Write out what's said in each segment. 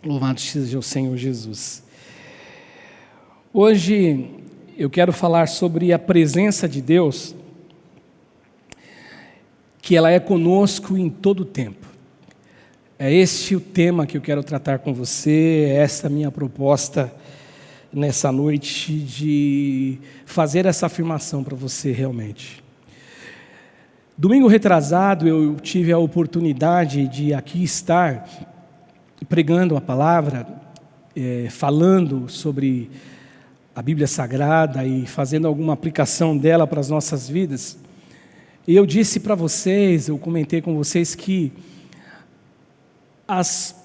Louvado seja o Senhor Jesus. Hoje eu quero falar sobre a presença de Deus, que ela é conosco em todo o tempo. É este o tema que eu quero tratar com você, é esta minha proposta nessa noite de fazer essa afirmação para você realmente. Domingo retrasado eu tive a oportunidade de aqui estar pregando a palavra, falando sobre a Bíblia Sagrada e fazendo alguma aplicação dela para as nossas vidas. E eu disse para vocês, eu comentei com vocês que as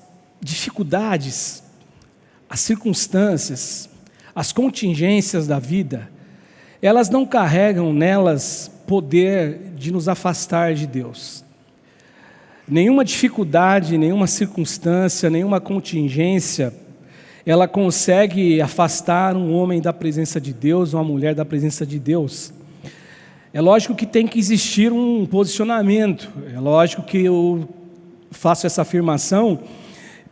dificuldades, as circunstâncias, as contingências da vida, elas não carregam nelas poder de nos afastar de Deus. Nenhuma dificuldade, nenhuma circunstância, nenhuma contingência, ela consegue afastar um homem da presença de Deus, uma mulher da presença de Deus. É lógico que tem que existir um posicionamento, é lógico que eu faço essa afirmação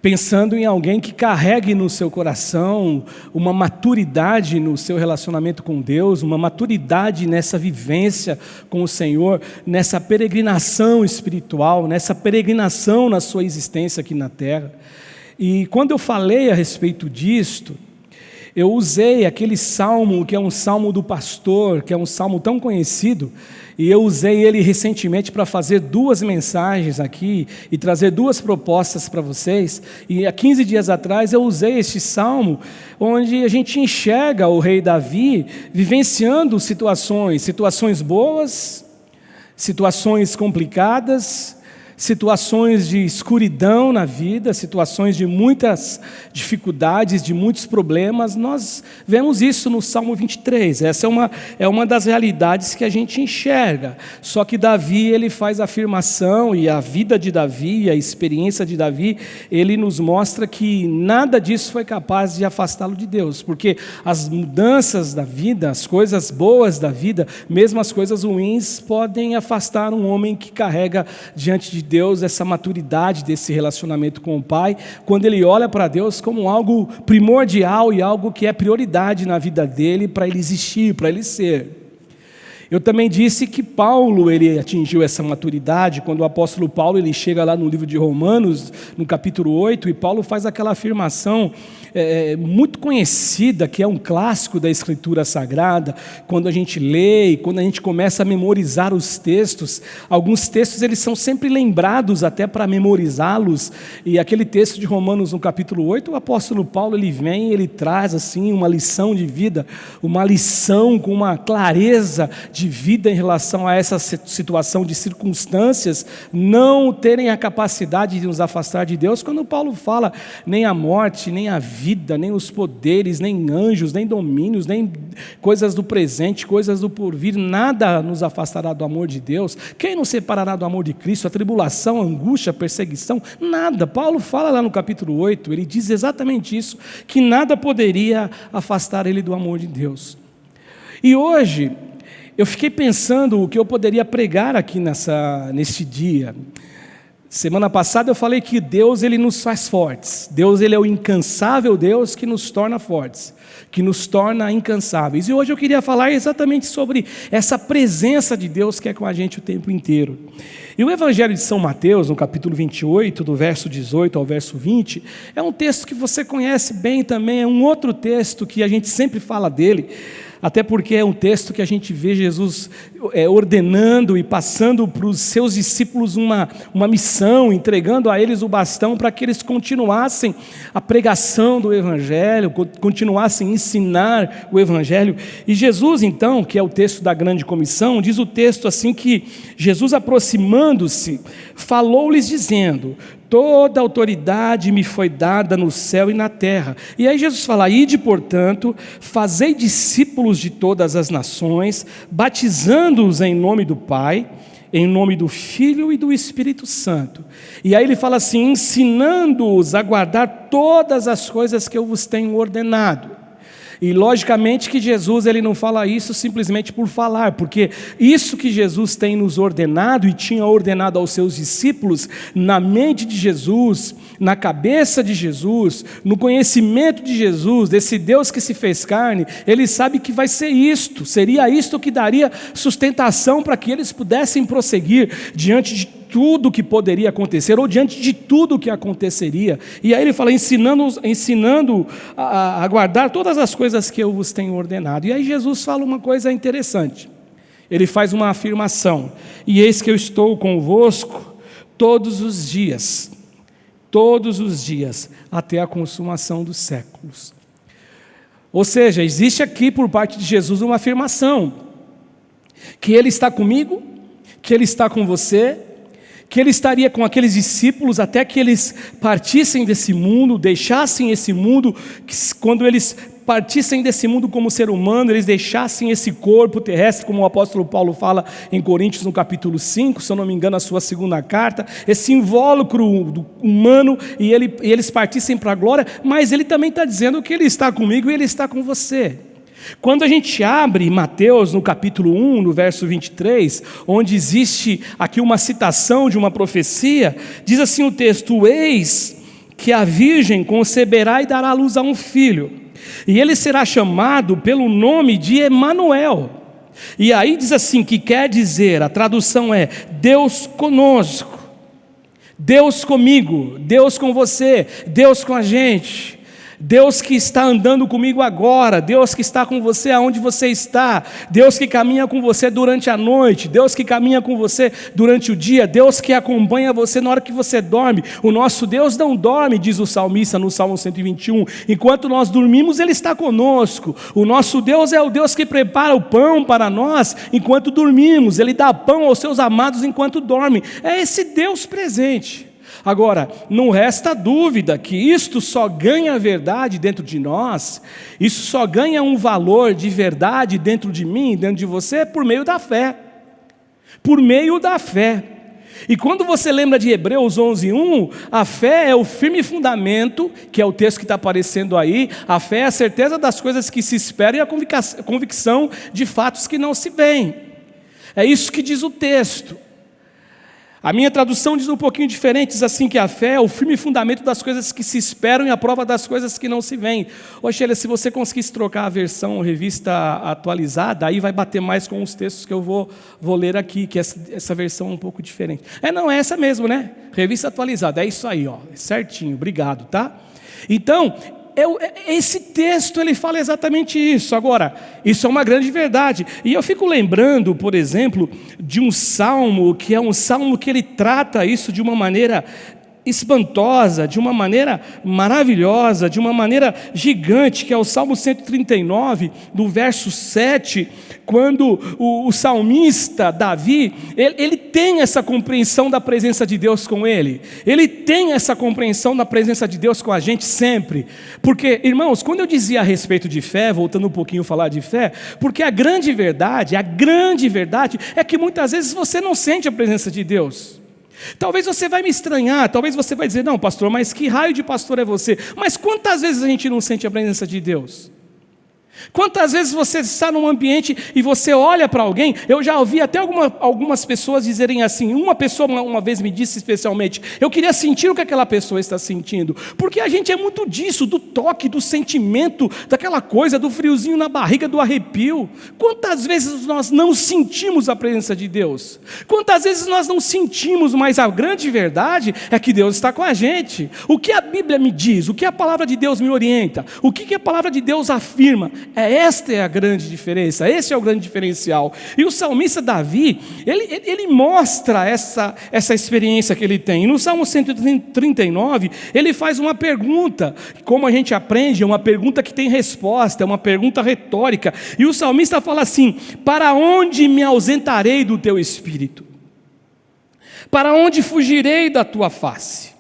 pensando em alguém que carregue no seu coração uma maturidade no seu relacionamento com Deus, uma maturidade nessa vivência com o Senhor, nessa peregrinação espiritual, nessa peregrinação na sua existência aqui na terra. E quando eu falei a respeito disto, eu usei aquele salmo que é um salmo do pastor, que é um salmo tão conhecido, e eu usei ele recentemente para fazer duas mensagens aqui e trazer duas propostas para vocês. E há 15 dias atrás eu usei este salmo, onde a gente enxerga o rei Davi vivenciando situações boas, situações complicadas, situações de escuridão na vida, situações de muitas dificuldades, de muitos problemas. Nós vemos isso no Salmo 23, essa é uma das realidades que a gente enxerga. Só que Davi, ele faz a afirmação, e a vida de Davi, a experiência de Davi, ele nos mostra que nada disso foi capaz de afastá-lo de Deus, porque as mudanças da vida, as coisas boas da vida, mesmo as coisas ruins, podem afastar um homem que carrega diante de Deus essa maturidade desse relacionamento com o Pai, quando ele olha para Deus como algo primordial e algo que é prioridade na vida dele, para ele existir, para ele ser. Eu também disse que Paulo, ele atingiu essa maturidade quando o apóstolo Paulo, ele chega lá no livro de Romanos, no capítulo 8, e Paulo faz aquela afirmação muito conhecida, que é um clássico da Escritura Sagrada. Quando a gente lê e quando a gente começa a memorizar os textos, alguns textos eles são sempre lembrados até para memorizá-los, e aquele texto de Romanos no capítulo 8, o apóstolo Paulo, ele vem e ele traz assim uma lição de vida, uma lição com uma clareza de vida em relação a essa situação de circunstâncias não terem a capacidade de nos afastar de Deus. Quando Paulo fala, nem a morte, nem a vida, nem os poderes, nem anjos, nem domínios, nem coisas do presente, coisas do porvir, nada nos afastará do amor de Deus. Quem nos separará do amor de Cristo? A tribulação, a angústia, a perseguição? Nada. Paulo fala lá no capítulo 8, ele diz exatamente isso, que nada poderia afastar ele do amor de Deus. E hoje eu fiquei pensando o que eu poderia pregar aqui nesse dia. Semana passada eu falei que Deus, ele nos faz fortes. Deus, ele é o incansável Deus que nos torna fortes, que nos torna incansáveis. E hoje eu queria falar exatamente sobre essa presença de Deus que é com a gente o tempo inteiro. E o Evangelho de São Mateus, no capítulo 28, do verso 18 ao verso 20, é um texto que você conhece bem também, é um outro texto que a gente sempre fala dele, até porque é um texto que a gente vê Jesus ordenando e passando para os seus discípulos uma missão, entregando a eles o bastão para que eles continuassem a pregação do Evangelho, continuassem a ensinar o Evangelho. E Jesus, então, que é o texto da grande comissão, diz o texto assim que Jesus, aproximando-se, falou-lhes dizendo: toda autoridade me foi dada no céu e na terra. E aí Jesus fala: ide, portanto, fazei discípulos de todas as nações, batizando-os em nome do Pai, em nome do Filho e do Espírito Santo. E aí ele fala assim: ensinando-os a guardar todas as coisas que eu vos tenho ordenado. E logicamente que Jesus ele não fala isso simplesmente por falar, porque isso que Jesus tem nos ordenado e tinha ordenado aos seus discípulos, na mente de Jesus, na cabeça de Jesus, no conhecimento de Jesus, desse Deus que se fez carne, ele sabe que vai ser isto, seria isto que daria sustentação para que eles pudessem prosseguir diante de tudo que poderia acontecer, ou diante de tudo que aconteceria. E aí ele fala, ensinando a guardar todas as coisas que eu vos tenho ordenado. E aí Jesus fala uma coisa interessante, ele faz uma afirmação, e eis que eu estou convosco todos os dias, até a consumação dos séculos. Ou seja, existe aqui por parte de Jesus uma afirmação, que Ele está comigo, que Ele está com você, que Ele estaria com aqueles discípulos até que eles partissem desse mundo, deixassem esse mundo, que quando eles partissem desse mundo como ser humano, eles deixassem esse corpo terrestre, como o apóstolo Paulo fala em Coríntios no capítulo 5, se eu não me engano a sua segunda carta, esse invólucro humano, e eles partissem para a glória, mas ele também está dizendo que Ele está comigo e Ele está com você. Quando a gente abre Mateus no capítulo 1, no verso 23, onde existe aqui uma citação de uma profecia, diz assim o texto, eis que a virgem conceberá e dará à luz a um filho, e ele será chamado pelo nome de Emanuel. E aí diz assim, que quer dizer, a tradução é, Deus conosco, Deus comigo, Deus com você, Deus com a gente. Deus que está andando comigo agora, Deus que está com você aonde você está, Deus que caminha com você durante a noite, Deus que caminha com você durante o dia, Deus que acompanha você na hora que você dorme. O nosso Deus não dorme, diz o salmista no Salmo 121, enquanto nós dormimos Ele está conosco. O nosso Deus é o Deus que prepara o pão para nós enquanto dormimos, Ele dá pão aos seus amados enquanto dormem. É esse Deus presente. Agora, não resta dúvida que isto só ganha verdade dentro de nós, isso só ganha um valor de verdade dentro de mim, dentro de você, por meio da fé. Por meio da fé. E quando você lembra de Hebreus 11:1, a fé é o firme fundamento, que é o texto que está aparecendo aí, a fé é a certeza das coisas que se esperam e a convicção de fatos que não se veem. É isso que diz o texto. A minha tradução diz um pouquinho diferente, diz assim que a fé é o firme fundamento das coisas que se esperam e a prova das coisas que não se veem. Ô Sheila, se você conseguisse trocar a versão revista atualizada, aí vai bater mais com os textos que eu vou ler aqui, que essa versão é um pouco diferente. Não, é essa mesmo, né? Revista atualizada, é isso aí, ó, certinho, obrigado, tá? Então, esse texto ele fala exatamente isso. Agora, isso é uma grande verdade, e eu fico lembrando, por exemplo, de um salmo, que é um salmo que ele trata isso de uma maneira espantosa, de uma maneira maravilhosa, de uma maneira gigante, que é o Salmo 139, do verso 7, quando o salmista Davi, ele tem essa compreensão da presença de Deus com ele, ele tem essa compreensão da presença de Deus com a gente sempre, porque, irmãos, quando eu dizia a respeito de fé, voltando um pouquinho a falar de fé, porque a grande verdade é que muitas vezes você não sente a presença de Deus. Talvez você vai me estranhar, talvez você vai dizer, não pastor, mas que raio de pastor é você? Mas quantas vezes a gente não sente a presença de Deus? Quantas vezes você está num ambiente e você olha para alguém? Eu já ouvi até algumas pessoas dizerem assim, uma pessoa uma vez me disse especialmente, eu queria sentir o que aquela pessoa está sentindo, porque a gente é muito disso, do toque, do sentimento, daquela coisa, do friozinho na barriga, do arrepio. Quantas vezes nós não sentimos a presença de Deus? Quantas vezes nós não sentimos, mas a grande verdade é que Deus está com a gente. O que a Bíblia me diz, o que a palavra de Deus me orienta, o que a palavra de Deus afirma, esta é a grande diferença, esse é o grande diferencial. E o salmista Davi, ele mostra essa experiência que ele tem. E no Salmo 139, ele faz uma pergunta, como a gente aprende, é uma pergunta que tem resposta, é uma pergunta retórica. E o salmista fala assim, para onde me ausentarei do teu espírito? Para onde fugirei da tua face?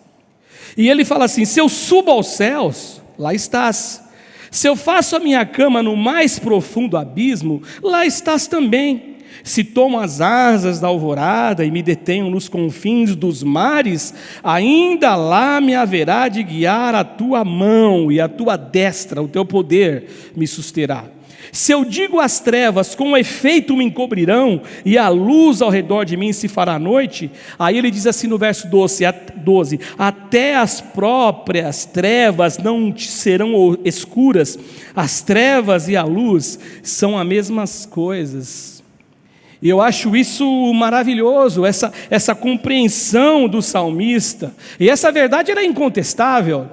E ele fala assim, se eu subo aos céus, lá estás. Se eu faço a minha cama no mais profundo abismo, lá estás também. Se tomo as asas da alvorada e me detenho nos confins dos mares, ainda lá me haverá de guiar a tua mão e a tua destra, o teu poder me susterá. Se eu digo às trevas, com efeito me encobrirão, e a luz ao redor de mim se fará noite, aí ele diz assim no verso 12, até as próprias trevas não te serão escuras, as trevas e a luz são as mesmas coisas. E eu acho isso maravilhoso, essa compreensão do salmista, e essa verdade ela é incontestável.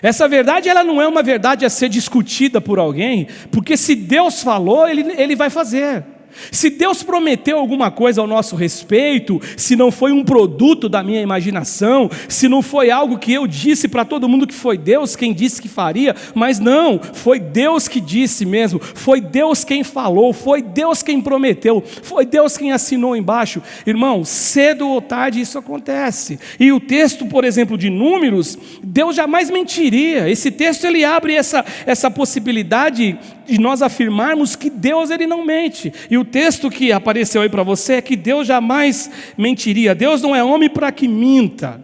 Essa verdade ela não é uma verdade a ser discutida por alguém, porque se Deus falou, Ele vai fazer. Se Deus prometeu alguma coisa ao nosso respeito, se não foi um produto da minha imaginação, se não foi algo que eu disse para todo mundo que foi Deus quem disse que faria, mas não, foi Deus que disse mesmo, foi Deus quem falou, foi Deus quem prometeu, foi Deus quem assinou embaixo. Irmão, cedo ou tarde isso acontece. E o texto, por exemplo, de Números, Deus jamais mentiria. Esse texto ele abre essa possibilidade de nós afirmarmos que Deus ele não mente. E o texto que apareceu aí para você é que Deus jamais mentiria. Deus não é homem para que minta.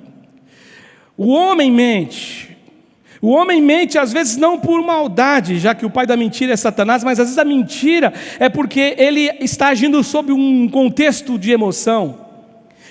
O homem mente. O homem mente às vezes não por maldade, já que o pai da mentira é Satanás, mas às vezes a mentira é porque ele está agindo sob um contexto de emoção.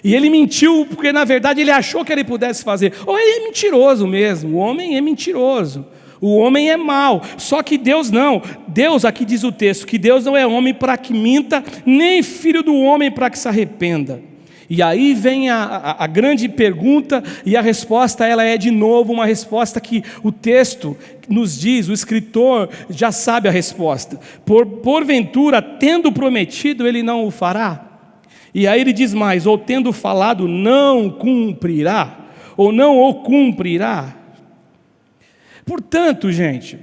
E ele mentiu porque na verdade ele achou que ele pudesse fazer. Ou ele é mentiroso mesmo, o homem é mentiroso. O homem é mau, só que Deus não. Deus, aqui diz o texto, que Deus não é homem para que minta, nem filho do homem para que se arrependa. E aí vem a grande pergunta, e a resposta ela é de novo uma resposta que o texto nos diz, o escritor já sabe a resposta. Porventura, tendo prometido, ele não o fará? E aí ele diz mais, ou tendo falado, não cumprirá? Ou não o cumprirá? Portanto, gente,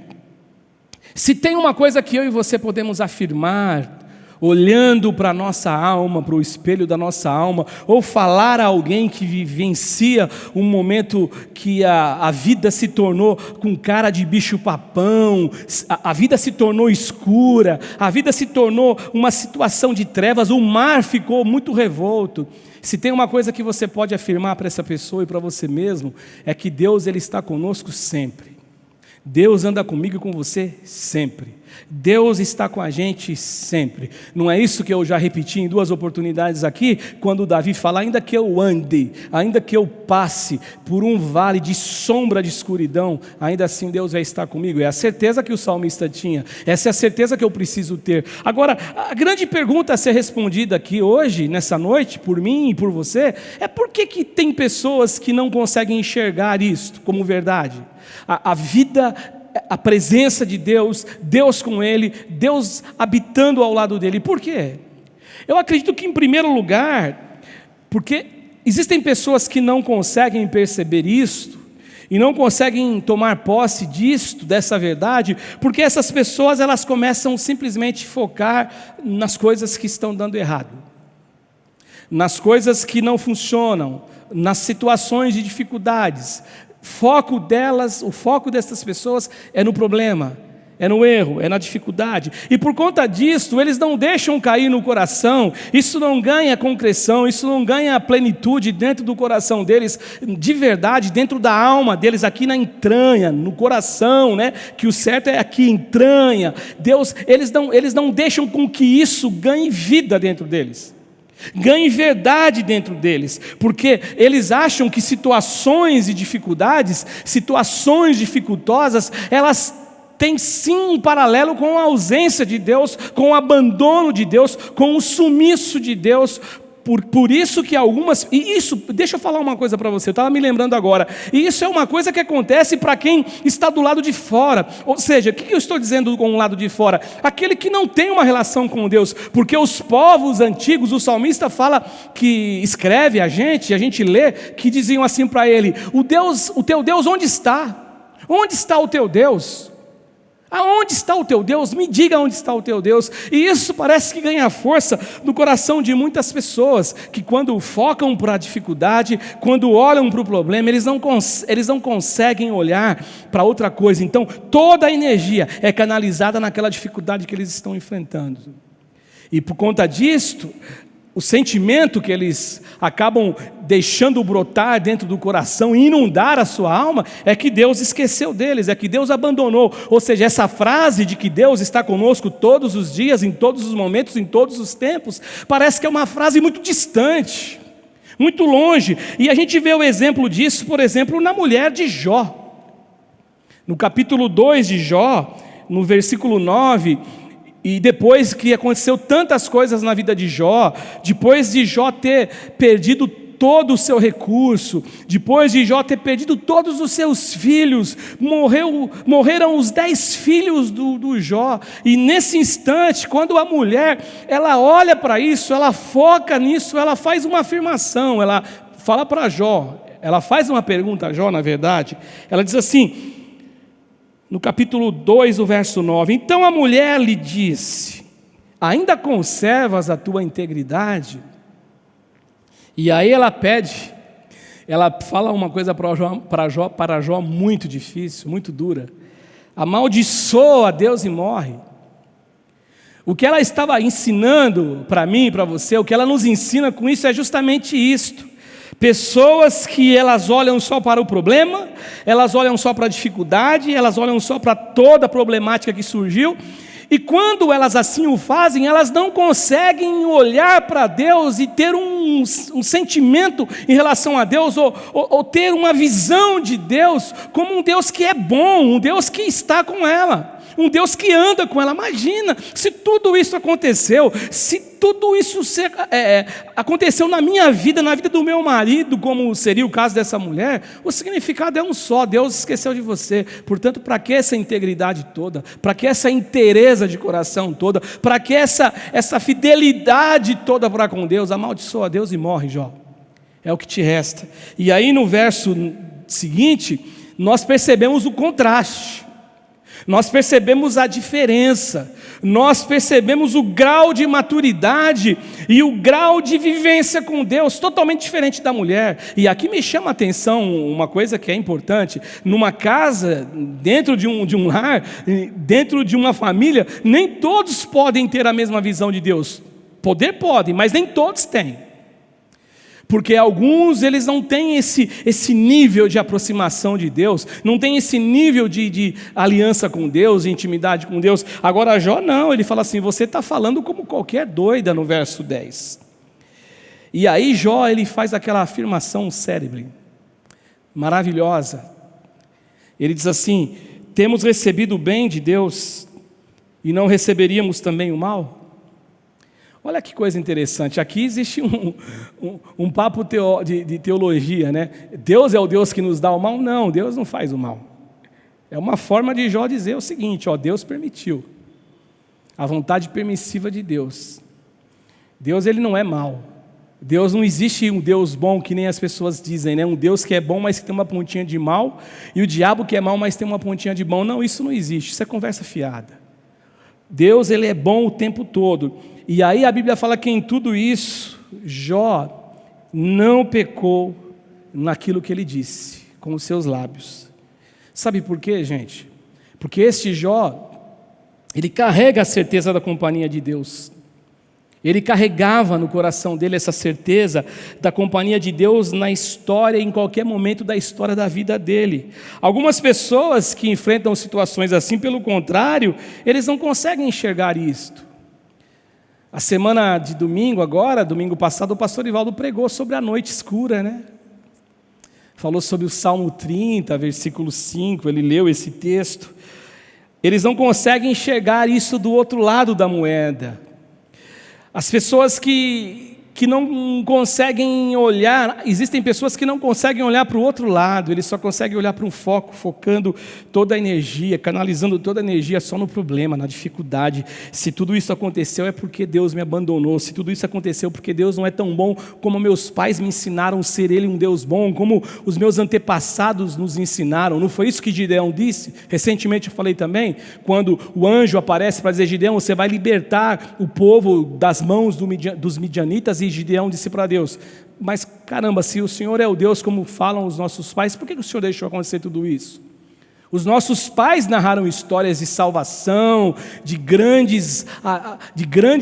se tem uma coisa que eu e você podemos afirmar, olhando para a nossa alma, para o espelho da nossa alma, ou falar a alguém que vivencia um momento que a vida se tornou com cara de bicho-papão, a vida se tornou escura, a vida se tornou uma situação de trevas, o mar ficou muito revolto. Se tem uma coisa que você pode afirmar para essa pessoa e para você mesmo, é que Deus ele está conosco sempre. Deus anda comigo e com você sempre. Deus está com a gente sempre. Não é isso que eu já repeti em 2 oportunidades aqui, quando Davi fala, ainda que eu ande, ainda que eu passe por um vale de sombra de escuridão, ainda assim Deus vai estar comigo. É a certeza que o salmista tinha, essa é a certeza que eu preciso ter. Agora, a grande pergunta a ser respondida aqui hoje, nessa noite, por mim e por você, é por que tem pessoas que não conseguem enxergar isto como verdade? A vida, a presença de Deus, Deus com ele, Deus habitando ao lado dele. Por quê? Eu acredito que em primeiro lugar, porque existem pessoas que não conseguem perceber isto, e não conseguem tomar posse disto, dessa verdade, porque essas pessoas elas começam simplesmente a focar nas coisas que estão dando errado, nas coisas que não funcionam, nas situações de dificuldades. O foco dessas pessoas é no problema, é no erro, é na dificuldade. E por conta disso, eles não deixam cair no coração, isso não ganha concreção, isso não ganha plenitude dentro do coração deles, de verdade, dentro da alma deles, aqui na entranha, no coração, né? Que o certo é aqui, entranha. Deus, eles não deixam com que isso ganhe vida dentro deles. Ganhe verdade dentro deles, porque eles acham que situações e dificuldades, situações dificultosas, elas têm sim um paralelo com a ausência de Deus, com o abandono de Deus, com o sumiço de Deus. Por isso que algumas, e isso, deixa eu falar uma coisa para você, eu estava me lembrando agora, e isso é uma coisa que acontece para quem está do lado de fora, ou seja, o que eu estou dizendo com o lado de fora? Aquele que não tem uma relação com Deus, porque os povos antigos, o salmista fala, que escreve a gente lê, que diziam assim para ele, o teu Deus onde está? Onde está o teu Deus? Aonde está o teu Deus? Me diga onde está o teu Deus. E isso parece que ganha força no coração de muitas pessoas, que quando focam para a dificuldade, quando olham para o problema, eles não conseguem olhar para outra coisa. Então toda a energia é canalizada naquela dificuldade que eles estão enfrentando. E por conta disto, o sentimento que eles acabam deixando brotar dentro do coração e inundar a sua alma é que Deus esqueceu deles, é que Deus abandonou. Ou seja, essa frase de que Deus está conosco todos os dias, em todos os momentos, em todos os tempos, parece que é uma frase muito distante, muito longe. E a gente vê o exemplo disso, por exemplo, na mulher de Jó. No capítulo 2 de Jó, no versículo 9, e depois que aconteceu tantas coisas na vida de Jó, depois de Jó ter perdido todo o seu recurso, depois de Jó ter perdido todos os seus filhos, morreram os 10 filhos do Jó, e nesse instante, quando a mulher, ela olha para isso, ela foca nisso, ela faz uma afirmação, ela fala para Jó, ela faz uma pergunta a Jó, na verdade, ela diz assim, no capítulo 2, o verso 9, então a mulher lhe disse, ainda conservas a tua integridade? E aí ela pede, ela fala uma coisa para Jó muito difícil, muito dura, amaldiçoa a Deus e morre. O que ela estava ensinando para mim e para você, o que ela nos ensina com isso é justamente isto. Pessoas que elas olham só para o problema, elas olham só para a dificuldade, elas olham só para toda a problemática que surgiu, e quando elas assim o fazem, elas não conseguem olhar para Deus e ter um sentimento em relação a Deus, ou ter uma visão de Deus como um Deus que é bom, um Deus que está com ela, um Deus que anda com ela. Imagina, se tudo isso aconteceu, se tudo isso aconteceu na minha vida, na vida do meu marido, como seria o caso dessa mulher, o significado é um só: Deus esqueceu de você. Portanto, para que essa integridade toda? Para que essa inteireza de coração toda? Para que essa fidelidade toda para com Deus? Amaldiçoa a Deus e morre, Jó. É o que te resta. E aí no verso seguinte, nós percebemos o contraste. Nós percebemos a diferença, nós percebemos o grau de maturidade e o grau de vivência com Deus totalmente diferente da mulher. E aqui me chama a atenção uma coisa que é importante: numa casa, dentro de um lar, dentro de uma família, nem todos podem ter a mesma visão de Deus. Poder podem, mas nem todos têm. Porque alguns, eles não têm esse nível de aproximação de Deus, não têm esse nível de aliança com Deus, de intimidade com Deus. Agora Jó não, ele fala assim: você está falando como qualquer doida, no verso 10. E aí Jó, ele faz aquela afirmação célebre, maravilhosa. Ele diz assim: temos recebido o bem de Deus e não receberíamos também o mal? Olha que coisa interessante, aqui existe um papo de teologia, né? Deus é o Deus que nos dá o mal? Não, Deus não faz o mal. É uma forma de Jó dizer o seguinte: Deus permitiu, a vontade permissiva de Deus. Deus, ele não é mau. Deus, não existe um Deus bom que nem as pessoas dizem, né? Um Deus que é bom, mas que tem uma pontinha de mal, e o diabo que é mau, mas tem uma pontinha de bom. Não, isso não existe, isso é conversa fiada. Deus, ele é bom o tempo todo. E aí a Bíblia fala que em tudo isso, Jó não pecou naquilo que ele disse, com os seus lábios. Sabe por quê, gente? Porque este Jó, ele carrega a certeza da companhia de Deus. Ele carregava no coração dele essa certeza da companhia de Deus na história, em qualquer momento da história da vida dele. Algumas pessoas que enfrentam situações assim, pelo contrário, eles não conseguem enxergar isto. A semana de domingo agora, domingo passado, o pastor Ivaldo pregou sobre a noite escura, né? Falou sobre o Salmo 30, versículo 5, ele leu esse texto. Eles não conseguem enxergar isso do outro lado da moeda. As pessoas que não conseguem olhar, existem pessoas que não conseguem olhar para o outro lado, eles só conseguem olhar para um foco, focando toda a energia, canalizando toda a energia só no problema, na dificuldade. Se tudo isso aconteceu é porque Deus me abandonou, se tudo isso aconteceu porque Deus não é tão bom como meus pais me ensinaram a ser Ele um Deus bom, como os meus antepassados nos ensinaram. Não foi isso que Gideão disse? Recentemente eu falei também, quando o anjo aparece para dizer: Gideão, você vai libertar o povo das mãos dos midianitas. E Gideão disse para Deus: mas caramba, se o Senhor é o Deus como falam os nossos pais, por que o Senhor deixou acontecer tudo isso? Os nossos pais narraram histórias de salvação, de grande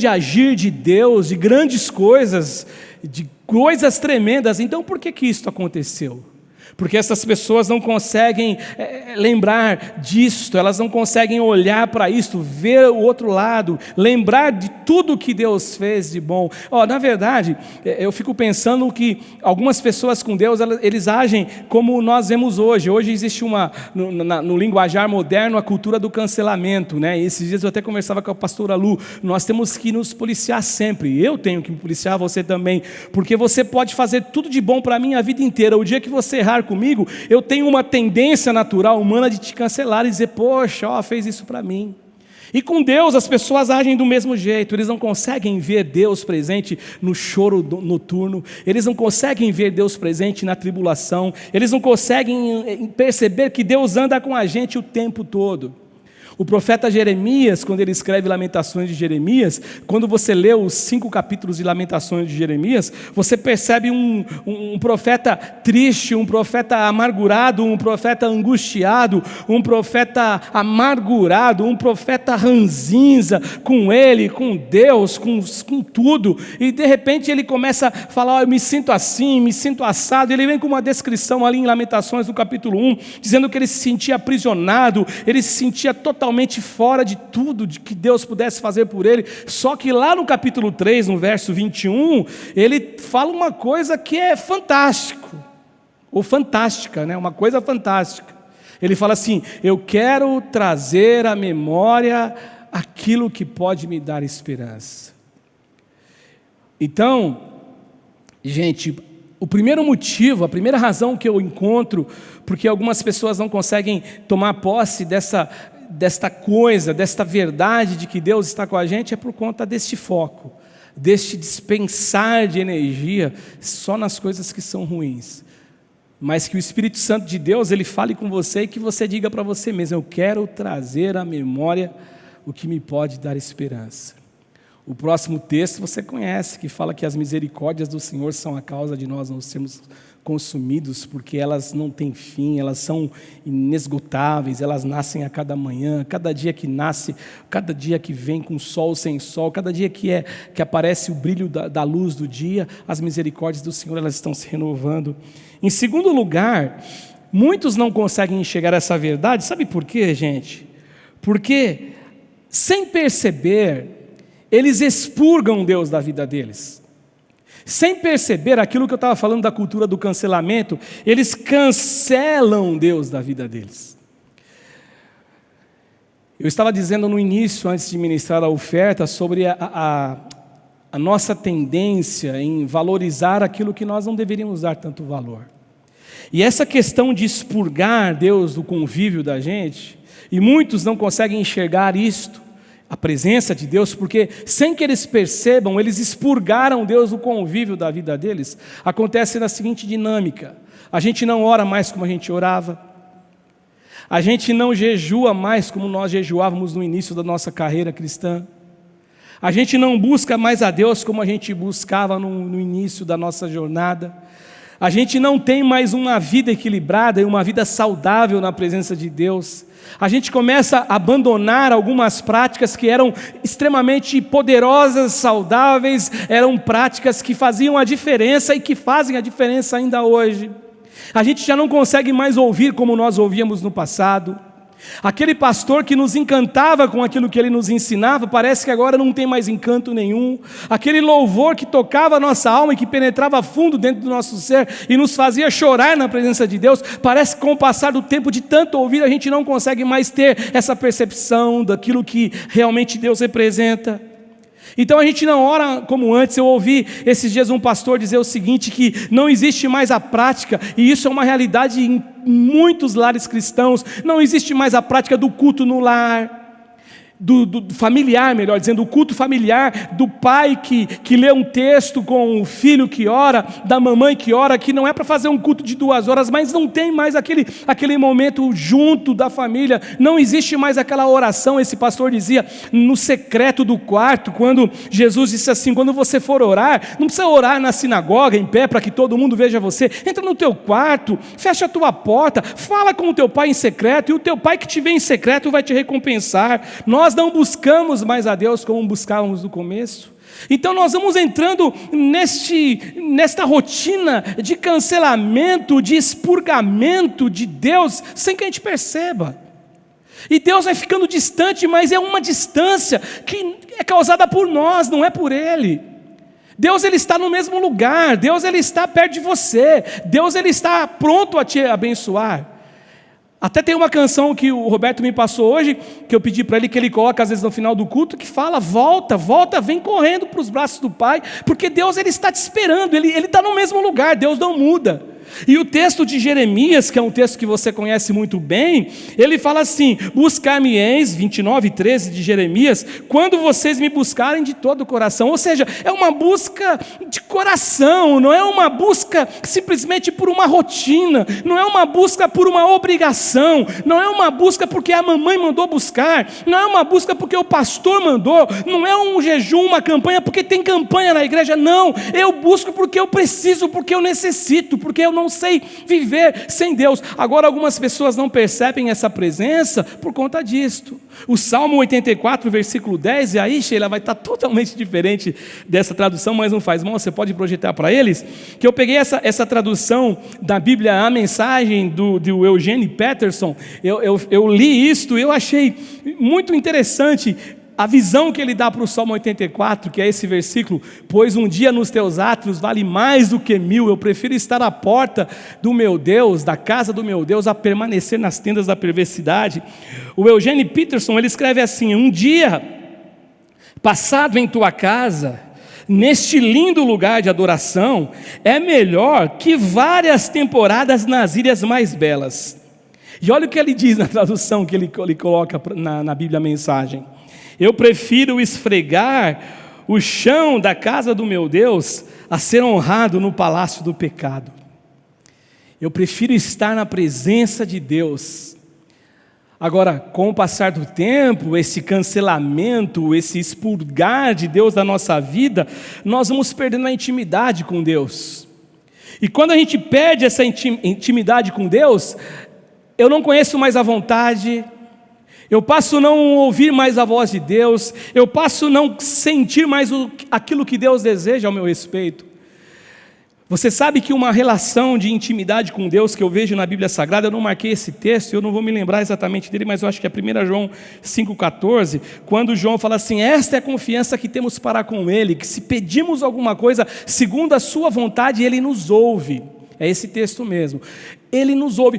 agir de Deus, de grandes coisas, de coisas tremendas. Então por que isso aconteceu? Porque essas pessoas não conseguem lembrar disto, elas não conseguem olhar para isto, ver o outro lado, lembrar de tudo que Deus fez de bom. Na verdade, eu fico pensando que algumas pessoas com Deus, eles agem como nós vemos hoje. Hoje existe no linguajar moderno, a cultura do cancelamento, né? E esses dias eu até conversava com a pastora Lu, nós temos que nos policiar sempre. Eu tenho que me policiar, você também, porque você pode fazer tudo de bom para mim a vida inteira. O dia que você errar comigo, eu tenho uma tendência natural humana de te cancelar e dizer, poxa, fez isso para mim. E com Deus as pessoas agem do mesmo jeito, eles não conseguem ver Deus presente no choro noturno, eles não conseguem ver Deus presente na tribulação, eles não conseguem perceber que Deus anda com a gente o tempo todo. O profeta Jeremias, quando ele escreve Lamentações de Jeremias, quando você lê os 5 capítulos de Lamentações de Jeremias, você percebe um profeta triste, um profeta amargurado, um profeta angustiado, um profeta amargurado, um profeta ranzinza com ele, com Deus, com tudo. E de repente ele começa a falar, eu me sinto assim, me sinto assado. Ele vem com uma descrição ali em Lamentações, no capítulo 1, dizendo que ele se sentia aprisionado, ele se sentia totalmente fora de tudo de que Deus pudesse fazer por ele. Só que lá no capítulo 3, no verso 21, ele fala uma coisa que é fantástico, ou fantástica, né? Uma coisa fantástica. Ele fala assim, eu quero trazer à memória aquilo que pode me dar esperança. Então, gente, o primeiro motivo, a primeira razão que eu encontro porque algumas pessoas não conseguem tomar posse desta coisa, desta verdade de que Deus está com a gente, é por conta deste foco, deste dispensar de energia só nas coisas que são ruins. Mas que o Espírito Santo de Deus, ele fale com você e que você diga para você mesmo, eu quero trazer à memória o que me pode dar esperança. O próximo texto você conhece, que fala que as misericórdias do Senhor são a causa de nós não sermos consumidos, porque elas não têm fim, elas são inesgotáveis, elas nascem a cada manhã, cada dia que nasce, cada dia que vem com sol, sem sol, cada dia que aparece o brilho da luz do dia, as misericórdias do Senhor, elas estão se renovando. Em segundo lugar, muitos não conseguem enxergar essa verdade, sabe por quê, gente? Porque, sem perceber, eles expurgam Deus da vida deles. Sem perceber aquilo que eu estava falando da cultura do cancelamento, eles cancelam Deus da vida deles. Eu estava dizendo no início, antes de ministrar a oferta, sobre a nossa tendência em valorizar aquilo que nós não deveríamos dar tanto valor. E essa questão de expurgar Deus do convívio da gente, e muitos não conseguem enxergar isto, a presença de Deus, porque sem que eles percebam, eles expurgaram Deus do convívio da vida deles. Acontece na seguinte dinâmica, a gente não ora mais como a gente orava, a gente não jejua mais como nós jejuávamos no início da nossa carreira cristã, a gente não busca mais a Deus como a gente buscava no início da nossa jornada, a gente não tem mais uma vida equilibrada e uma vida saudável na presença de Deus. A gente começa a abandonar algumas práticas que eram extremamente poderosas, saudáveis, eram práticas que faziam a diferença e que fazem a diferença ainda hoje. A gente já não consegue mais ouvir como nós ouvíamos no passado. Aquele pastor que nos encantava com aquilo que ele nos ensinava, parece que agora não tem mais encanto nenhum. Aquele louvor que tocava a nossa alma e que penetrava fundo dentro do nosso ser e nos fazia chorar na presença de Deus, parece que com o passar do tempo, de tanto ouvir, a gente não consegue mais ter essa percepção daquilo que realmente Deus representa. Então a gente não ora como antes. Eu ouvi esses dias um pastor dizer o seguinte, que não existe mais a prática, e isso é uma realidade em muitos lares cristãos, não existe mais a prática do culto no lar. do familiar, melhor dizendo, o culto familiar, do pai que lê um texto com o filho que ora, da mamãe que ora, que não é para fazer um culto de 2 horas, mas não tem mais aquele momento junto da família, não existe mais aquela oração. Esse pastor dizia, no secreto do quarto, quando Jesus disse assim, quando você for orar, não precisa orar na sinagoga, em pé, para que todo mundo veja você, entra no teu quarto, fecha a tua porta, fala com o teu pai em secreto, e o teu pai que te vê em secreto vai te recompensar. Nós não buscamos mais a Deus como buscávamos no começo. Então nós vamos entrando nesta rotina de cancelamento, de expurgamento de Deus, sem que a gente perceba. E Deus vai ficando distante, mas é uma distância que é causada por nós, não é por Ele. Deus, Ele está no mesmo lugar, Deus, Ele está perto de você, Deus, Ele está pronto a te abençoar. Até tem uma canção que o Roberto me passou hoje, que eu pedi para ele, que ele coloca às vezes no final do culto, que fala, volta, vem correndo para os braços do Pai, porque Deus, Ele está te esperando, Ele está no mesmo lugar, Deus não muda. E o texto de Jeremias, que é um texto que você conhece muito bem, ele fala assim, buscar-me-eis, 29:13 de Jeremias, quando vocês me buscarem de todo o coração. Ou seja, é uma busca de coração, não é uma busca simplesmente por uma rotina, não é uma busca por uma obrigação, não é uma busca porque a mamãe mandou buscar, não é uma busca porque o pastor mandou, não é um jejum, uma campanha porque tem campanha na igreja, não, eu busco porque eu preciso, porque eu necessito, porque eu não sei viver sem Deus. Agora algumas pessoas não percebem essa presença por conta disto. O Salmo 84, versículo 10, e aí Sheila vai estar totalmente diferente dessa tradução, mas não faz mal, você pode projetar para eles, que eu peguei essa tradução da Bíblia, a mensagem do Eugene Peterson, eu li isto e eu achei muito interessante a visão que ele dá para o Salmo 84, que é esse versículo, pois um dia nos teus átrios vale mais do que 1000, eu prefiro estar à porta do meu Deus, da casa do meu Deus, a permanecer nas tendas da perversidade. O Eugene Peterson, ele escreve assim, um dia passado em tua casa, neste lindo lugar de adoração, é melhor que várias temporadas nas ilhas mais belas. E olha o que ele diz na tradução que ele coloca na Bíblia a mensagem. Eu prefiro esfregar o chão da casa do meu Deus a ser honrado no palácio do pecado. Eu prefiro estar na presença de Deus. Agora, com o passar do tempo, esse cancelamento, esse expurgar de Deus da nossa vida, nós vamos perdendo a intimidade com Deus. E quando a gente perde essa intimidade com Deus, eu não conheço mais a vontade, eu passo a não ouvir mais a voz de Deus, eu passo a não sentir mais aquilo que Deus deseja ao meu respeito. Você sabe que uma relação de intimidade com Deus que eu vejo na Bíblia Sagrada, eu não marquei esse texto, eu não vou me lembrar exatamente dele, mas eu acho que é 1 João 5,14, quando João fala assim, esta é a confiança que temos para com Ele, que se pedimos alguma coisa segundo a sua vontade, Ele nos ouve. É esse texto mesmo. Ele nos ouve.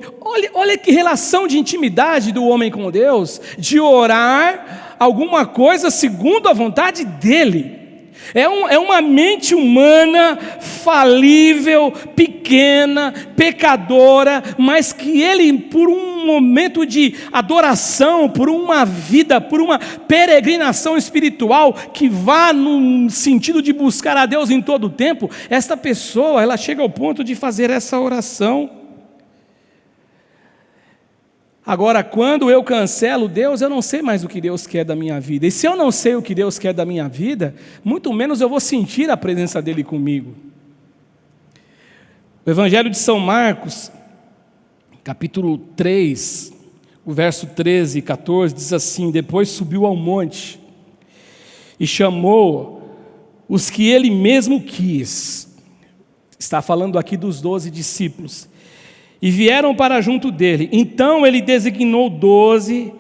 Olha que relação de intimidade do homem com Deus, de orar alguma coisa segundo a vontade dEle. É uma mente humana, falível, pequena, pecadora, mas que Ele, por um momento de adoração, por uma vida, por uma peregrinação espiritual, que vá no sentido de buscar a Deus em todo o tempo, esta pessoa, ela chega ao ponto de fazer essa oração. Agora, quando eu cancelo Deus, eu não sei mais o que Deus quer da minha vida. E se eu não sei o que Deus quer da minha vida, muito menos eu vou sentir a presença dEle comigo. O Evangelho de São Marcos, capítulo 3, o verso 13 e 14, diz assim, depois subiu ao monte e chamou os que Ele mesmo quis. Está falando aqui dos 12 discípulos. E vieram para junto dele. Então ele designou 12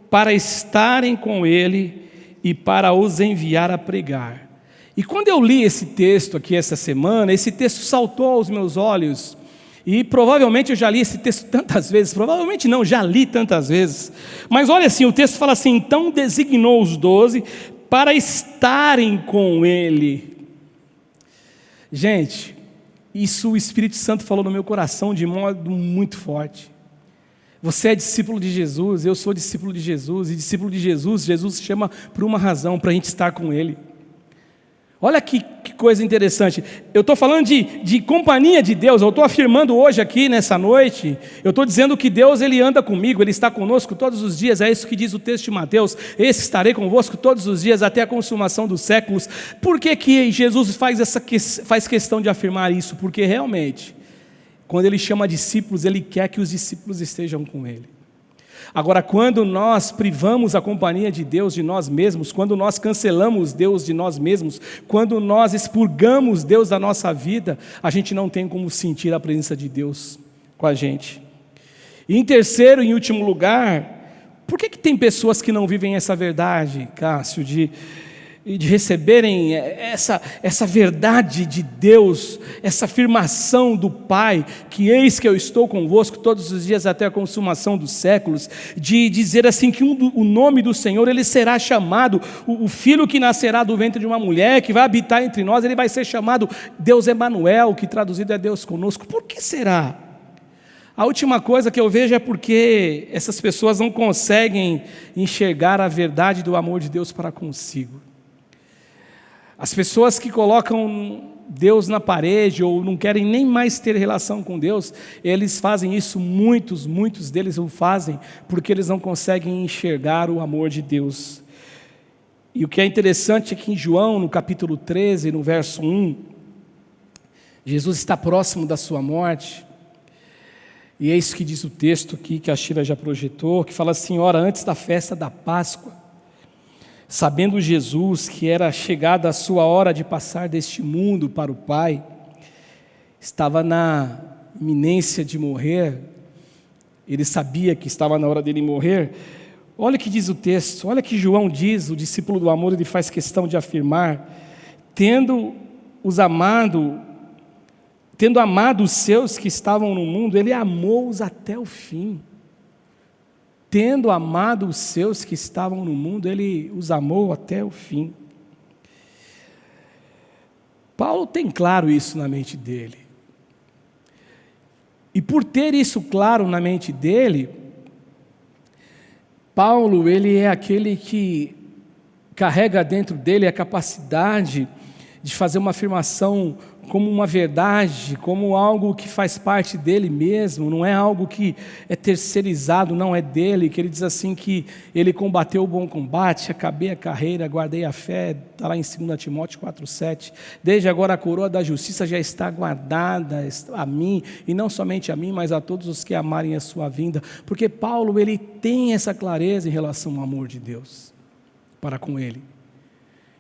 para estarem com ele e para os enviar a pregar. E quando eu li esse texto aqui essa semana, esse texto saltou aos meus olhos. E provavelmente eu já li esse texto tantas vezes, provavelmente não, já li tantas vezes. Mas olha assim, o texto fala assim, então designou os 12 para estarem com ele. Gente, isso o Espírito Santo falou no meu coração de modo muito forte. Você é discípulo de Jesus, eu sou discípulo de Jesus, e discípulo de Jesus, Jesus chama por uma razão, para a gente estar com Ele. Olha que coisa interessante, eu estou falando de companhia de Deus, eu estou afirmando hoje aqui, nessa noite, eu estou dizendo que Deus, Ele anda comigo, Ele está conosco todos os dias, é isso que diz o texto de Mateus, esse estarei convosco todos os dias, até a consumação dos séculos. Por que Jesus faz questão de afirmar isso? Porque realmente, quando Ele chama discípulos, Ele quer que os discípulos estejam com Ele. Agora, quando nós privamos a companhia de Deus de nós mesmos, quando nós cancelamos Deus de nós mesmos, quando nós expurgamos Deus da nossa vida, a gente não tem como sentir a presença de Deus com a gente. E em terceiro e em último lugar, por que tem pessoas que não vivem essa verdade, Cássio, de receberem essa verdade de Deus, essa afirmação do Pai, que eis que eu estou convosco todos os dias até a consumação dos séculos, de dizer assim que o nome do Senhor, Ele será chamado, o filho que nascerá do ventre de uma mulher, que vai habitar entre nós, Ele vai ser chamado Deus Emanuel, que traduzido é Deus conosco. Por que será? A última coisa que eu vejo é porque essas pessoas não conseguem enxergar a verdade do amor de Deus para consigo. As pessoas que colocam Deus na parede ou não querem nem mais ter relação com Deus, eles fazem isso, muitos deles o fazem porque eles não conseguem enxergar o amor de Deus. E o que é interessante é que em João, no capítulo 13, no verso 1, Jesus está próximo da sua morte, e é isso que diz o texto aqui, que a Sheila já projetou, que fala assim: ora, antes da festa da Páscoa, sabendo Jesus que era chegada a sua hora de passar deste mundo para o Pai, estava na iminência de morrer, ele sabia que estava na hora dele morrer. Olha o que diz o texto, olha que João diz, o discípulo do amor, ele faz questão de afirmar: tendo amado os seus que estavam no mundo, ele amou-os até o fim. Tendo amado os seus que estavam no mundo, Ele os amou até o fim. Paulo tem claro isso na mente dele. E por ter isso claro na mente dele, Paulo, ele é aquele que carrega dentro dele a capacidade de fazer uma afirmação como uma verdade, como algo que faz parte dele mesmo, não é algo que é terceirizado, não é dele, que ele diz assim que ele combateu o bom combate, acabei a carreira, guardei a fé, está lá em 2 Timóteo 4,7, desde agora a coroa da justiça já está guardada a mim, e não somente a mim, mas a todos os que amarem a sua vinda, porque Paulo, ele tem essa clareza em relação ao amor de Deus para com ele.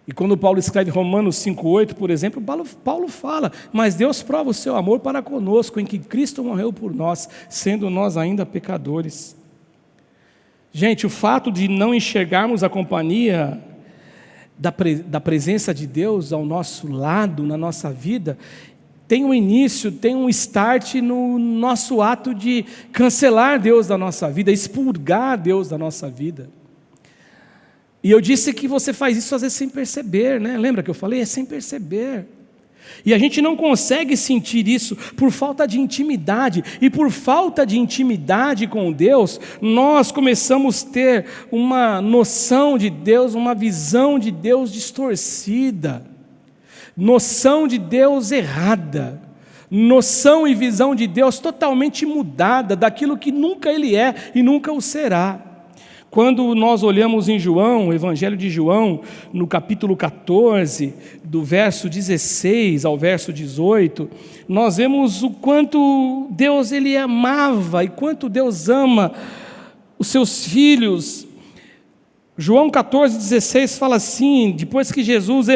E quando Paulo escreve Romanos 5,8, por exemplo, Paulo fala: mas Deus prova o seu amor para conosco, em que Cristo morreu por nós, sendo nós ainda pecadores. Gente, o fato de não enxergarmos a companhia da presença de Deus ao nosso lado, na nossa vida, tem um início, tem um start no nosso ato de cancelar Deus da nossa vida, expurgar Deus da nossa vida. E eu disse que você faz isso às vezes sem perceber, né? Lembra que eu falei? É sem perceber. E a gente não consegue sentir isso por falta de intimidade. E por falta de intimidade com Deus, nós começamos a ter uma noção de Deus, uma visão de Deus distorcida, noção de Deus errada, noção e visão de Deus totalmente mudada daquilo que nunca Ele é e nunca o será. Quando nós olhamos em João, o Evangelho de João, no capítulo 14, do verso 16 ao verso 18, nós vemos o quanto Deus ele amava e quanto Deus ama os seus filhos. João 14, 16 fala assim, depois que Jesus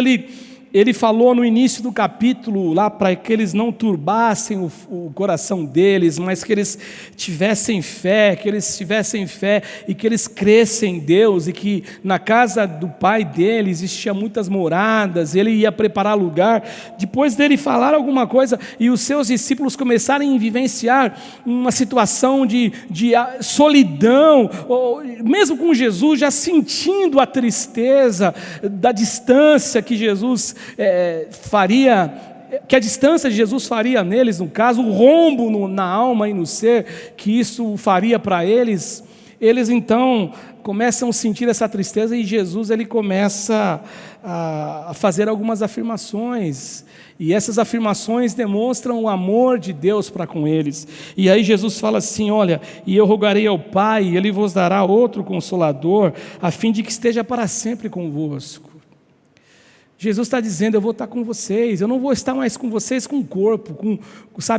ele falou no início do capítulo lá para que eles não turbassem o coração deles, mas que eles tivessem fé e que eles crescem em Deus, e que na casa do Pai dele existia muitas moradas, ele ia preparar lugar. Depois dele falar alguma coisa e os seus discípulos começarem a vivenciar uma situação de solidão, ou mesmo com Jesus já sentindo a tristeza da distância que Jesus faria que a distância de Jesus faria neles, no caso, o rombo na alma e no ser, que isso faria para eles, eles então começam a sentir essa tristeza e Jesus ele começa a fazer algumas afirmações, e essas afirmações demonstram o amor de Deus para com eles. E aí Jesus fala assim: olha, e eu rogarei ao Pai, e Ele vos dará outro Consolador, a fim de que esteja para sempre convosco. Jesus está dizendo: eu vou estar com vocês, eu não vou estar mais com vocês com o corpo,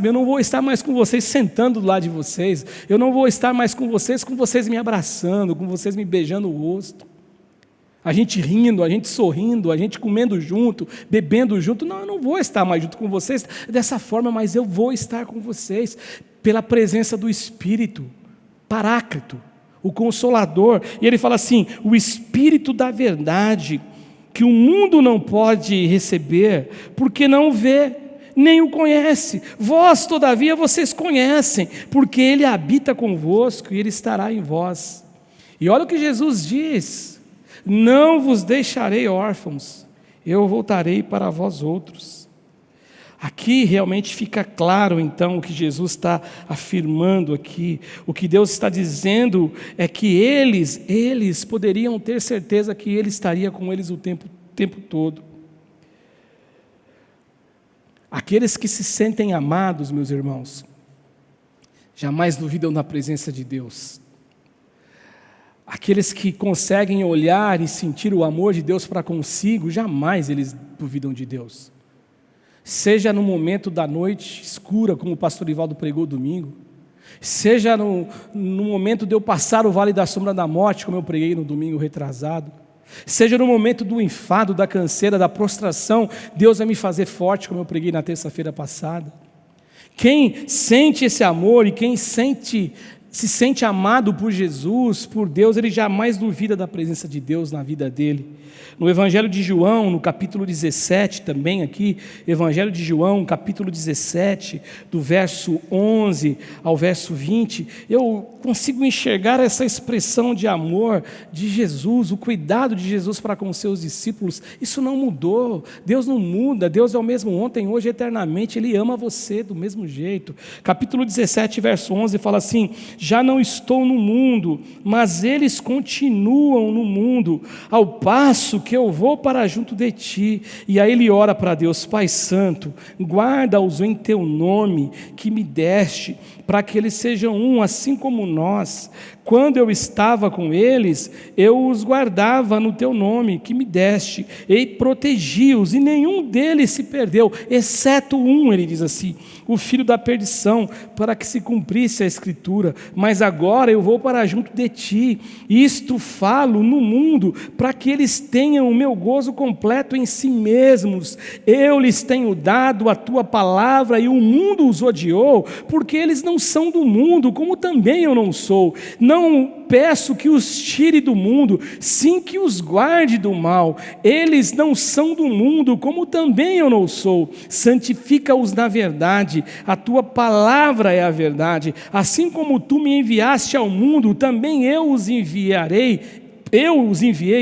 eu não vou estar mais com vocês sentando do lado de vocês, eu não vou estar mais com vocês me abraçando, com vocês me beijando o rosto, a gente rindo, a gente sorrindo, a gente comendo junto, bebendo junto. Não, eu não vou estar mais junto com vocês dessa forma, mas eu vou estar com vocês pela presença do Espírito Paráclito, o Consolador. E ele fala assim: o Espírito da verdade, que o mundo não pode receber, porque não vê, nem o conhece. Vós, todavia, vocês conhecem, porque Ele habita convosco e Ele estará em vós. E olha o que Jesus diz: não vos deixarei órfãos, eu voltarei para vós outros. Aqui realmente fica claro então o que Jesus está afirmando aqui. O que Deus está dizendo é que eles poderiam ter certeza que Ele estaria com eles o tempo todo. Aqueles que se sentem amados, meus irmãos, jamais duvidam da presença de Deus. Aqueles que conseguem olhar e sentir o amor de Deus para consigo, jamais eles duvidam de Deus. Seja no momento da noite escura, como o pastor Ivaldo pregou domingo, seja no momento de eu passar o vale da sombra da morte, como eu preguei no domingo retrasado, seja no momento do enfado, da canseira, da prostração, Deus vai me fazer forte, como eu preguei na terça-feira passada. Quem sente esse amor e quem se sente amado por Jesus, por Deus, ele jamais duvida da presença de Deus na vida dele. No Evangelho de João, no capítulo 17, também aqui, Evangelho de João, capítulo 17, do verso 11 ao verso 20, eu consigo enxergar essa expressão de amor de Jesus, o cuidado de Jesus para com os seus discípulos. Isso não mudou, Deus não muda, Deus é o mesmo ontem, hoje, eternamente, Ele ama você do mesmo jeito. Capítulo 17, verso 11, fala assim: já não estou no mundo, mas eles continuam no mundo, ao passo que eu vou para junto de ti. E aí ele ora para Deus: Pai Santo, guarda-os em teu nome que me deste, para que eles sejam um, assim como nós. Quando eu estava com eles, eu os guardava no teu nome que me deste, e protegi-os, e nenhum deles se perdeu, exceto um, ele diz assim, o filho da perdição, para que se cumprisse a Escritura. Mas agora eu vou para junto de ti, isto falo no mundo, para que eles tenham o meu gozo completo em si mesmos. Eu lhes tenho dado a tua palavra, e o mundo os odiou, porque eles não são do mundo, como também eu não sou. Não peço que os tire do mundo, sim que os guarde do mal. Eles não são do mundo, como também eu não sou. Santifica-os na verdade, a tua palavra é a verdade. Assim como tu me enviaste ao mundo, também eu os enviei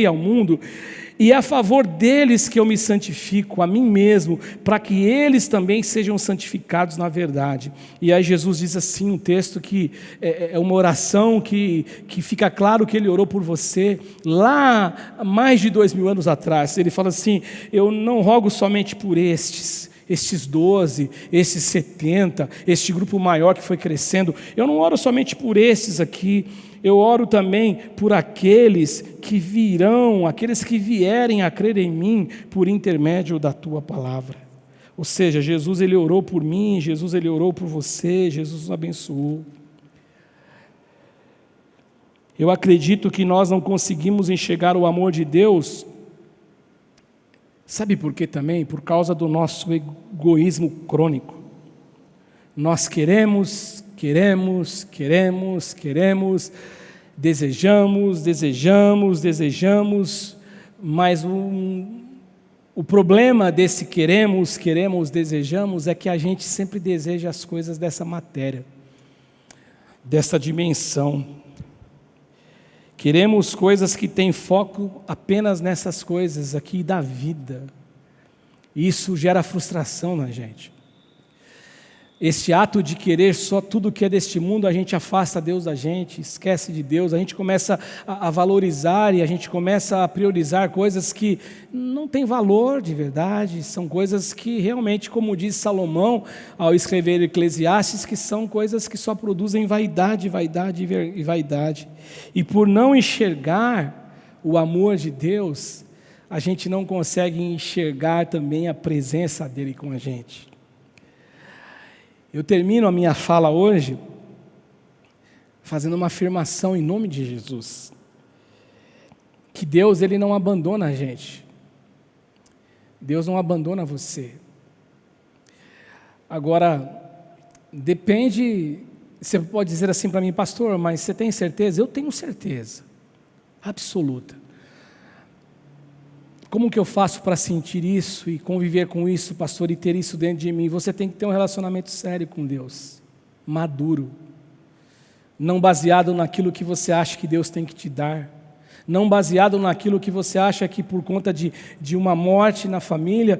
ao mundo. E é a favor deles que eu me santifico, a mim mesmo, para que eles também sejam santificados na verdade. E aí Jesus diz assim, um texto que é uma oração que fica claro que ele orou por você, lá há mais de 2000 anos atrás. Ele fala assim: eu não rogo somente por estes 12, esses 70, este grupo maior que foi crescendo, eu não oro somente por esses aqui, eu oro também por aqueles que virão, aqueles que vierem a crer em mim por intermédio da tua palavra. Ou seja, Jesus ele orou por mim, Jesus ele orou por você, Jesus nos abençoou. Eu acredito que nós não conseguimos enxergar o amor de Deus, sabe por quê também? Por causa do nosso egoísmo crônico. Nós queremos, desejamos, mas o problema desse desejamos, é que a gente sempre deseja as coisas dessa matéria, dessa dimensão. Queremos coisas que têm foco apenas nessas coisas aqui da vida. E isso gera frustração na gente. Esse ato de querer só tudo que é deste mundo, a gente afasta Deus da gente, esquece de Deus, a gente começa a valorizar e a gente começa a priorizar coisas que não têm valor de verdade, são coisas que realmente, como diz Salomão ao escrever Eclesiastes, que são coisas que só produzem vaidade, vaidade e vaidade. E por não enxergar o amor de Deus, a gente não consegue enxergar também a presença dEle com a gente. Eu termino a minha fala hoje fazendo uma afirmação em nome de Jesus, que Deus, Ele não abandona a gente, Deus não abandona você. Agora, depende, você pode dizer assim para mim, pastor, mas você tem certeza? Eu tenho certeza, absoluta. Como que eu faço para sentir isso e conviver com isso, pastor, e ter isso dentro de mim? Você tem que ter um relacionamento sério com Deus, maduro, não baseado naquilo que você acha que Deus tem que te dar, não baseado naquilo que você acha que por conta de uma morte na família,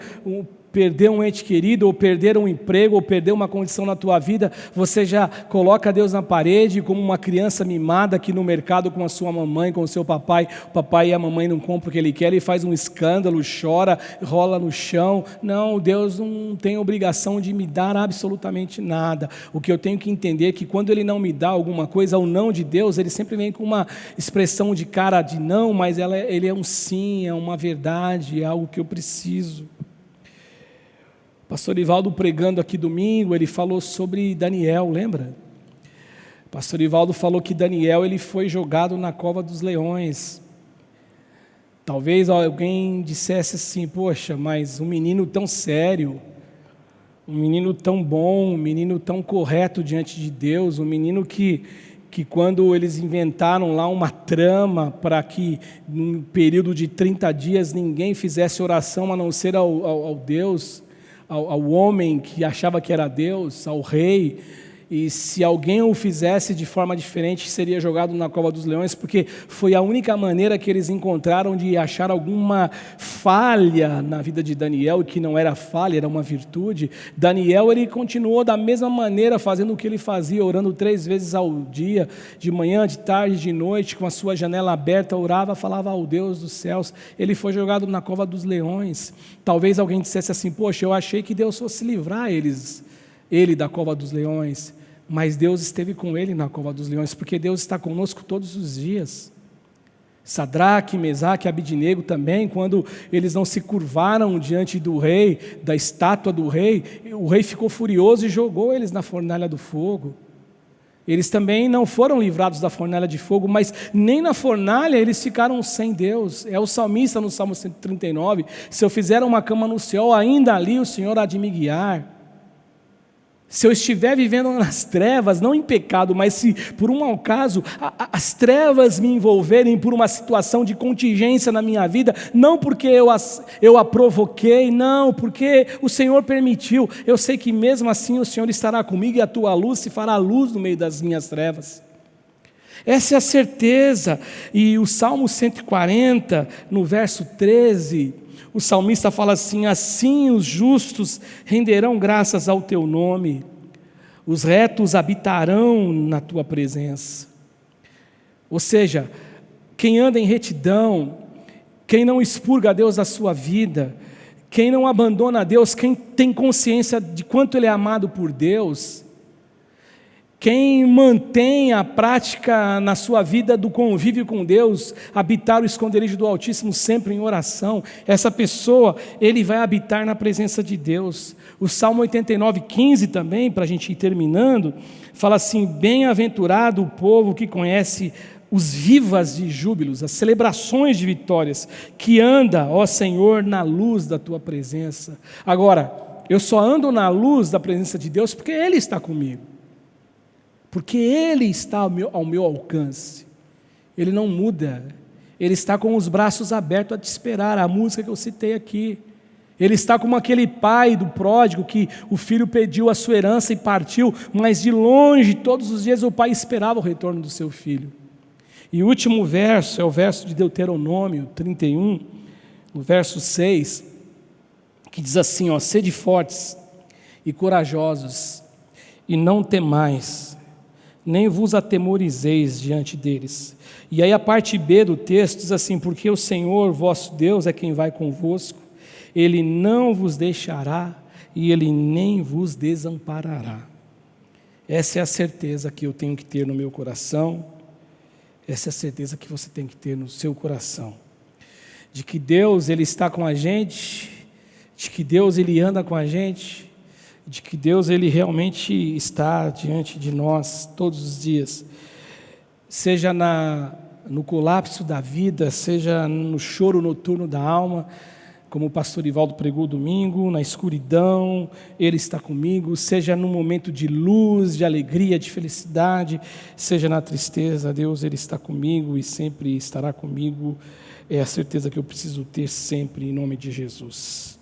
perder um ente querido, ou perder um emprego, ou perder uma condição na tua vida, você já coloca Deus na parede, como uma criança mimada aqui no mercado com a sua mamãe, com o seu papai, o papai e a mamãe não compram o que ele quer, ele faz um escândalo, chora, rola no chão. Não, Deus não tem obrigação de me dar absolutamente nada. O que eu tenho que entender é que quando Ele não me dá alguma coisa, o não de Deus, Ele sempre vem com uma expressão de cara de não, mas Ele é um sim, é uma verdade, é algo que eu preciso. Pastor Ivaldo pregando aqui domingo, ele falou sobre Daniel, lembra? Pastor Ivaldo falou que Daniel ele foi jogado na cova dos leões. Talvez alguém dissesse assim, poxa, mas um menino tão sério, um menino tão bom, um menino tão correto diante de Deus, um menino que quando eles inventaram lá uma trama para que num período de 30 dias ninguém fizesse oração a não ser ao Deus, ao homem que achava que era Deus, ao rei, e se alguém o fizesse de forma diferente, seria jogado na cova dos leões, porque foi a única maneira que eles encontraram de achar alguma falha na vida de Daniel, e que não era falha, era uma virtude. Daniel, ele continuou da mesma maneira, fazendo o que ele fazia, orando 3 vezes ao dia, de manhã, de tarde, de noite, com a sua janela aberta, orava, falava ao Deus dos céus. Ele foi jogado na cova dos leões. Talvez alguém dissesse assim, poxa, eu achei que Deus fosse livrar ele da cova dos leões, mas Deus esteve com ele na cova dos leões, porque Deus está conosco todos os dias. Sadraque, Mesaque e Abidnego também, quando eles não se curvaram diante do rei, da estátua do rei, o rei ficou furioso e jogou eles na fornalha do fogo. Eles também não foram livrados da fornalha de fogo, mas nem na fornalha eles ficaram sem Deus. É o salmista no Salmo 139, se eu fizer uma cama no céu, ainda ali o Senhor há de me guiar. Se eu estiver vivendo nas trevas, não em pecado, mas se por um acaso as trevas me envolverem por uma situação de contingência na minha vida, não porque eu a provoquei, não, porque o Senhor permitiu, eu sei que mesmo assim o Senhor estará comigo e a tua luz se fará luz no meio das minhas trevas. Essa é a certeza. E o Salmo 140, no verso 13, o salmista fala assim, assim os justos renderão graças ao teu nome, os retos habitarão na tua presença. Ou seja, quem anda em retidão, quem não expurga a Deus da sua vida, quem não abandona a Deus, quem tem consciência de quanto ele é amado por Deus, quem mantém a prática na sua vida do convívio com Deus, habitar o esconderijo do Altíssimo sempre em oração, essa pessoa, ele vai habitar na presença de Deus. O Salmo 89:15 também, para a gente ir terminando, fala assim, bem-aventurado o povo que conhece os vivas de júbilos, as celebrações de vitórias, que anda, ó Senhor, na luz da tua presença. Agora, eu só ando na luz da presença de Deus porque Ele está comigo. Porque Ele está ao meu alcance, Ele não muda, Ele está com os braços abertos a te esperar, a música que eu citei aqui. Ele está como aquele pai do pródigo que o filho pediu a sua herança e partiu, mas de longe, todos os dias o pai esperava o retorno do seu filho. E o último verso é o verso de Deuteronômio 31, no verso 6, que diz assim, ó: sede fortes e corajosos, e não temais, nem vos atemorizeis diante deles. E aí a parte B do texto diz assim: porque o Senhor vosso Deus é quem vai convosco, Ele não vos deixará e Ele nem vos desamparará. Essa é a certeza que eu tenho que ter no meu coração, essa é a certeza que você tem que ter no seu coração, de que Deus, Ele está com a gente, de que Deus, Ele anda com a gente, de que Deus, Ele realmente está diante de nós todos os dias, seja no colapso da vida, seja no choro noturno da alma, como o pastor Ivaldo pregou domingo, na escuridão, Ele está comigo, seja no momento de luz, de alegria, de felicidade, seja na tristeza, Deus, Ele está comigo e sempre estará comigo, é a certeza que eu preciso ter sempre, em nome de Jesus.